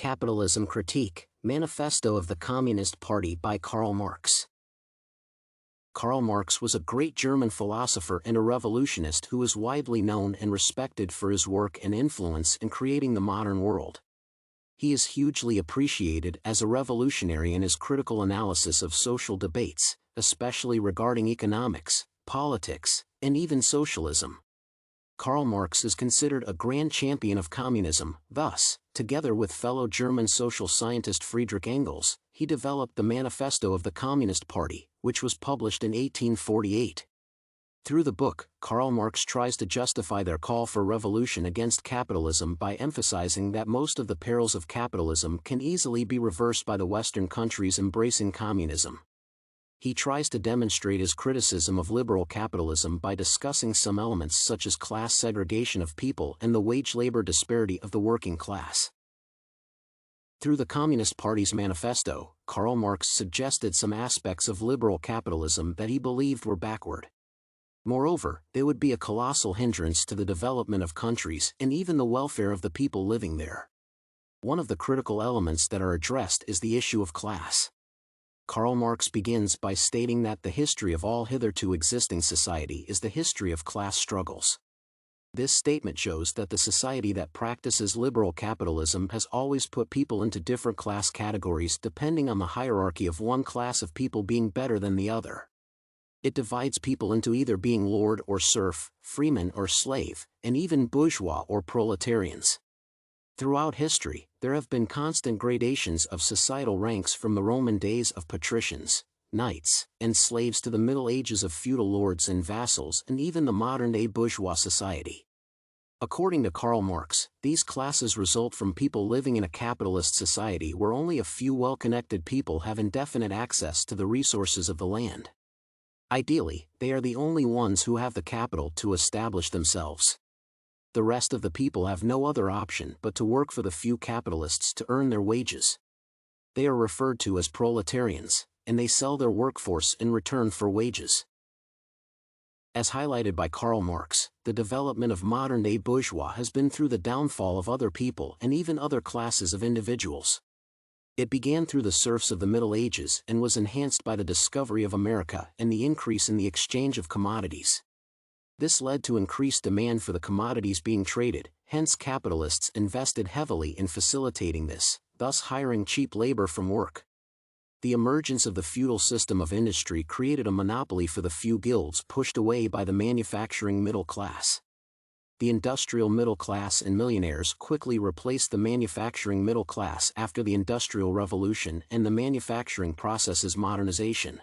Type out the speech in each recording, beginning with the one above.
Capitalism Critique, Manifesto of the Communist Party by Karl Marx. Karl Marx was a great German philosopher and a revolutionist who is widely known and respected for his work and influence in creating the modern world. He is hugely appreciated as a revolutionary in his critical analysis of social debates, especially regarding economics, politics, and even socialism. Karl Marx is considered a grand champion of communism. Thus, together with fellow German social scientist Friedrich Engels, he developed the Manifesto of the Communist Party, which was published in 1848. Through the book, Karl Marx tries to justify their call for revolution against capitalism by emphasizing that most of the perils of capitalism can easily be reversed by the Western countries embracing communism. He tries to demonstrate his criticism of liberal capitalism by discussing some elements such as class segregation of people and the wage-labor disparity of the working class. Through the Communist Party's manifesto, Karl Marx suggested some aspects of liberal capitalism that he believed were backward. Moreover, they would be a colossal hindrance to the development of countries and even the welfare of the people living there. One of the critical elements that are addressed is the issue of class. Karl Marx begins by stating that the history of all hitherto existing society is the history of class struggles. This statement shows that the society that practices liberal capitalism has always put people into different class categories depending on the hierarchy of one class of people being better than the other. It divides people into either being lord or serf, freeman or slave, and even bourgeois or proletarians. Throughout history, there have been constant gradations of societal ranks from the Roman days of patricians, knights, and slaves to the Middle Ages of feudal lords and vassals and even the modern-day bourgeois society. According to Karl Marx, these classes result from people living in a capitalist society where only a few well-connected people have indefinite access to the resources of the land. Ideally, they are the only ones who have the capital to establish themselves. The rest of the people have no other option but to work for the few capitalists to earn their wages. They are referred to as proletarians, and they sell their workforce in return for wages. As highlighted by Karl Marx, the development of modern-day bourgeois has been through the downfall of other people and even other classes of individuals. It began through the serfs of the Middle Ages and was enhanced by the discovery of America and the increase in the exchange of commodities. This led to increased demand for the commodities being traded, hence capitalists invested heavily in facilitating this, thus hiring cheap labor from work. The emergence of the feudal system of industry created a monopoly for the few guilds pushed away by the manufacturing middle class. The industrial middle class and millionaires quickly replaced the manufacturing middle class after the Industrial Revolution and the manufacturing process's modernization.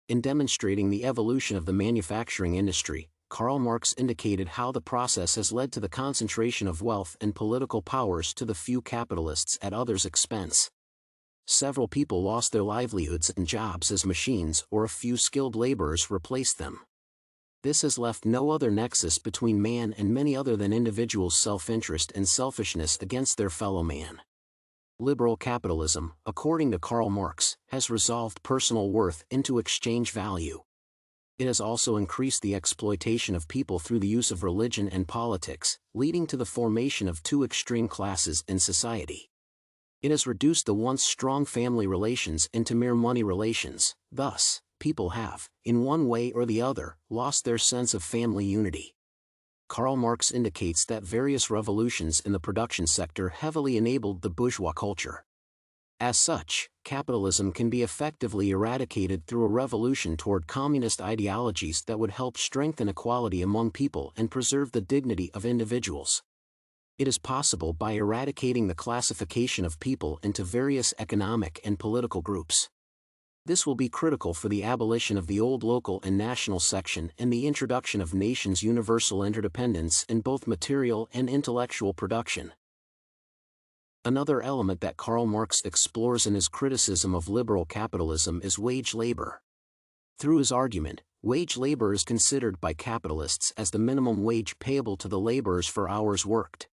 In demonstrating the evolution of the manufacturing industry, Karl Marx indicated how the process has led to the concentration of wealth and political powers to the few capitalists at others' expense. Several people lost their livelihoods and jobs as machines or a few skilled laborers replaced them. This has left no other nexus between man and many other than individuals' self-interest and selfishness against their fellow man. Liberal capitalism, according to Karl Marx, has resolved personal worth into exchange value. It has also increased the exploitation of people through the use of religion and politics, leading to the formation of two extreme classes in society. It has reduced the once strong family relations into mere money relations. Thus, people have, in one way or the other, lost their sense of family unity. Karl Marx indicates that various revolutions in the production sector heavily enabled the bourgeois culture. As such, capitalism can be effectively eradicated through a revolution toward communist ideologies that would help strengthen equality among people and preserve the dignity of individuals. It is possible by eradicating the classification of people into various economic and political groups. This will be critical for the abolition of the old local and national section and the introduction of nations' universal interdependence in both material and intellectual production. Another element that Karl Marx explores in his criticism of liberal capitalism is wage labor. Through his argument, wage labor is considered by capitalists as the minimum wage payable to the laborers for hours worked.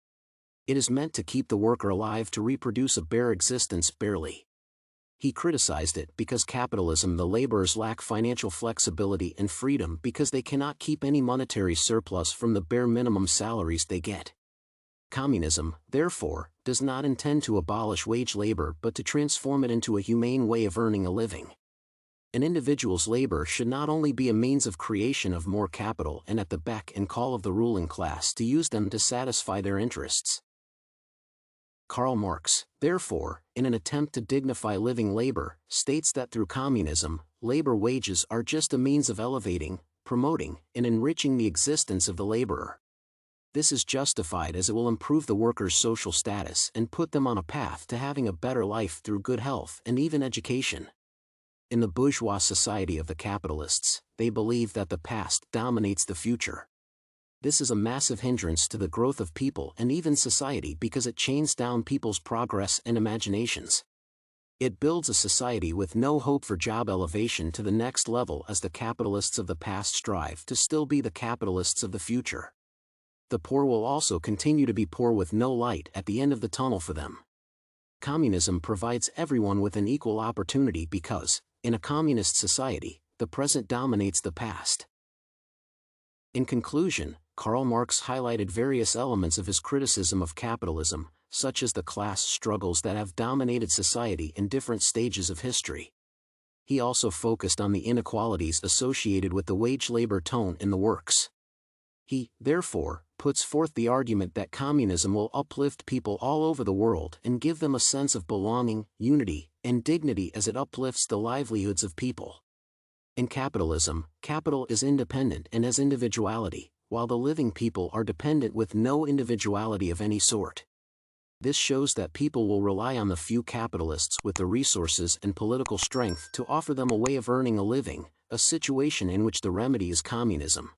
It is meant to keep the worker alive to reproduce a bare existence barely. He criticized it because capitalism the laborers lack financial flexibility and freedom because they cannot keep any monetary surplus from the bare minimum salaries they get. Communism, therefore, does not intend to abolish wage labor but to transform it into a humane way of earning a living. An individual's labor should not only be a means of creation of more capital and at the beck and call of the ruling class to use them to satisfy their interests. Karl Marx, therefore, in an attempt to dignify living labor, states that through communism, labor wages are just a means of elevating, promoting, and enriching the existence of the laborer. This is justified as it will improve the workers' social status and put them on a path to having a better life through good health and even education. In the bourgeois society of the capitalists, they believe that the past dominates the future. This is a massive hindrance to the growth of people and even society because it chains down people's progress and imaginations. It builds a society with no hope for job elevation to the next level as the capitalists of the past strive to still be the capitalists of the future. The poor will also continue to be poor with no light at the end of the tunnel for them. Communism provides everyone with an equal opportunity because, in a communist society, the present dominates the past. In conclusion, Karl Marx highlighted various elements of his criticism of capitalism, such as the class struggles that have dominated society in different stages of history. He also focused on the inequalities associated with the wage-labor tone in the works. He, therefore, puts forth the argument that communism will uplift people all over the world and give them a sense of belonging, unity, and dignity as it uplifts the livelihoods of people. In capitalism, capital is independent and has individuality, while the living people are dependent with no individuality of any sort. This shows that people will rely on the few capitalists with the resources and political strength to offer them a way of earning a living, a situation in which the remedy is communism.